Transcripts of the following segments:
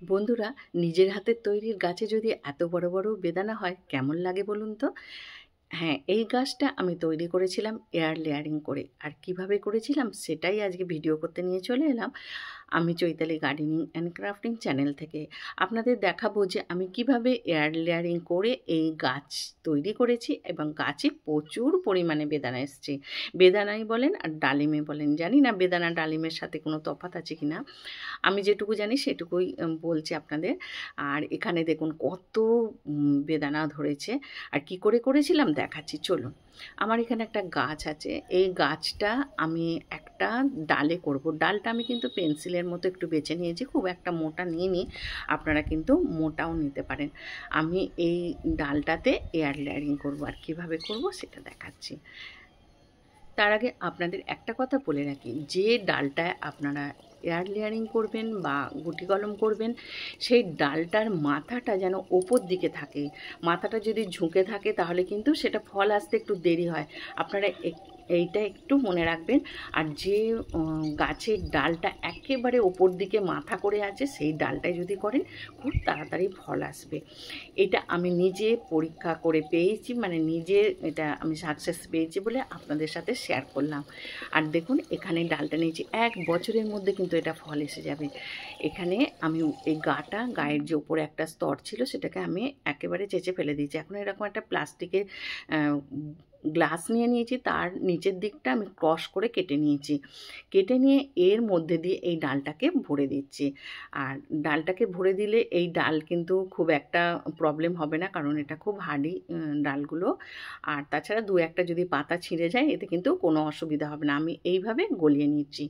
বন্ধুরা, নিজের হাতের তৈরির গাছে যদি এত বড় বড় বেদানা হয় কেমন লাগে বলুন তো। হ্যাঁ, এই গাছটা আমি তৈরি করেছিলাম এয়ার লেয়ারিং করে। আর কিভাবে করেছিলাম সেটাই আজকে ভিডিও করতে নিয়ে চলে এলাম আমি Chaitali gardening and crafting channel থেকে। আপনাদের দেখাবো যে আমি কিভাবে এয়ার লেয়ারিং করে এই গাছ তৈরি করেছি এবং গাছে প্রচুর পরিমাণে বেদানা এসছে। বেদানাই বলেন আর ডালিমে বলেন, জানি না বেদানা ডালিমের সাথে কোনো তফাৎ আছে কি না। আমি যেটুকু জানি সেটুকুই বলছি আপনাদের। আর এখানে দেখুন কত বেদানা ধরেছে। আর কি করে করেছিলাম দেখাচ্ছি, চলুন। আমার এখানে একটা গাছ আছে, এই গাছটা আমি একটা ডালে করব। ডালটা আমি কিন্তু পেন্সিলের মতো একটু বেছে নিয়েছি, খুব একটা মোটা নিইনি, আপনারা কিন্তু মোটাও নিতে পারেন। আমি এই ডালটাতে এয়ার লেয়ারিং করব, আর কীভাবে করব সেটা দেখাচ্ছি। তার আগে আপনাদের একটা কথা বলে রাখি, যে ডালটায় আপনারা এয়ার লেয়ারিং করবেন বা গুটি কলম করবেন, সেই ডালটার মাথাটা যেন ওপর দিকে থাকে। মাথাটা যদি ঝুঁকে থাকে তাহলে কিন্তু সেটা ফল আসতে একটু দেরি হয়। আপনারা এইটা একটু মনে রাখবেন। আর যে গাছের ডালটা একেবারে ওপর দিকে মাথা করে আছে সেই ডালটায় যদি করেন খুব তাড়াতাড়ি ফল আসবে। এটা আমি নিজে পরীক্ষা করে পেয়েছি, মানে নিজে এটা আমি সাকসেস পেয়েছি বলে আপনাদের সাথে শেয়ার করলাম। আর দেখুন এখানে ডালটা নিয়েছি, 1 বছরের মধ্যে কিন্তু এটা ফল এসে যাবে। এখানে আমি এই গায়ের যে উপরে একটা স্তর ছিল সেটাকে আমি একেবারে চেঁচে ফেলে দিয়েছি। এখন এরকম একটা প্লাস্টিকের গ্লাস নিয়ে নিয়েছি, তার নিচের দিকটা আমি ক্রস করে কেটে নিয়েছি। কেটে নিয়ে এর মধ্যে দিয়ে এই ডালটাকে ভরে দিচ্ছি। আর ডালটাকে ভরে দিলে এই ডাল কিন্তু খুব একটা প্রবলেম হবে না, কারণ এটা খুব হার্ডি ডালগুলো। আর তাছাড়া 2-1টা যদি পাতা ছিঁড়ে যায় এতে কিন্তু কোনো অসুবিধা হবে না। আমি এইভাবে গলিয়ে নিচ্ছি,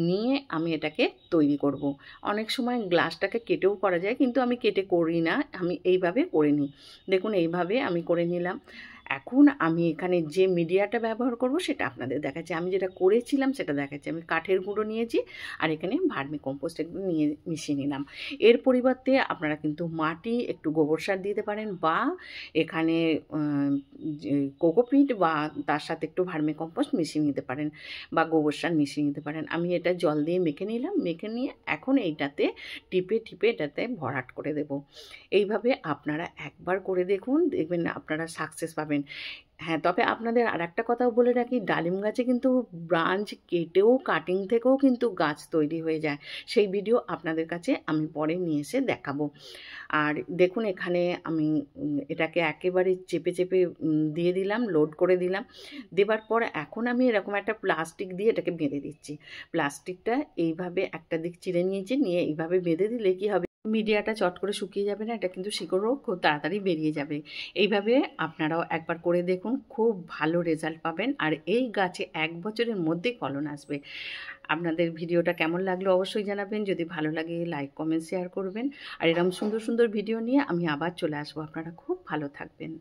নিয়ে আমি এটাকে তৈরি করব। অনেক সময় গ্লাসটাকে কেটেও করা যায়, কিন্তু আমি কেটে করি না, আমি এইভাবে করে নিই। দেখুন এইভাবে আমি করে নিলাম। এখন আমি এখানে যে মিডিয়াটা ব্যবহার করব সেটা আপনাদের দেখাচ্ছি। আমি যেটা করেছিলাম সেটা দেখাচ্ছি। আমি কাঠের গুঁড়ো নিয়েছি আর এখানে ভার্মি কম্পোস্ট একটু নিয়ে মিশিয়ে নিলাম। এর পরিবর্তে আপনারা কিন্তু মাটি, একটু গোবর সার দিতে পারেন, বা এখানে কোকোপিট বা তার সাথে একটু ভার্মি কম্পোস্ট মিশিয়ে নিতে পারেন, বা গোবর সার মিশিয়ে নিতে পারেন। আমি এটা জল দিয়ে মেখে নিলাম, মেখে নিয়ে এখন এইটাতে টিপে টিপে এটাতে ভরাট করে দেব। এইভাবে আপনারা একবার করে দেখুন, দেখবেন আপনারা সাকসেস পাবেন। হ্যাঁ, তবে আপনাদের আরেকটা কথাও বলে রাখি, ডালিম গাছে কিন্তু ব্রাঞ্চ কেটেও কাটিং থেকেও কিন্তু গাছ তৈরি হয়ে যায়। সেই ভিডিও আপনাদের কাছে আমি পরে নিয়ে এসে দেখাবো। আর দেখুন এখানে আমি এটাকে একেবারে চেপে চেপে দিয়ে দিলাম, লোড করে দিলাম। দেবার পর এখন আমি এরকম একটা প্লাস্টিক দিয়ে এটাকে বেঁধে দিচ্ছি। প্লাস্টিকটা এইভাবে একটা দিক চিড়ে নিয়েছি, নিয়ে এইভাবে বেঁধে দিলে কি হবে, মিডিয়াটা চট করে শুকিয়ে যাবে না, এটা কিন্তু শিকড়ও খুব তাড়াতাড়ি বেরিয়ে যাবে। এইভাবে আপনারাও একবার করে দেখুন, খুব ভালো রেজাল্ট পাবেন। আর এই গাছে 1 বছরের মধ্যেই ফলন আসবে। আপনাদের ভিডিওটা কেমন লাগলো অবশ্যই জানাবেন। যদি ভালো লাগে লাইক, কমেন্ট, শেয়ার করবেন। আর এরকম সুন্দর সুন্দর ভিডিও নিয়ে আমি আবার চলে আসবো। আপনারা খুব ভালো থাকবেন।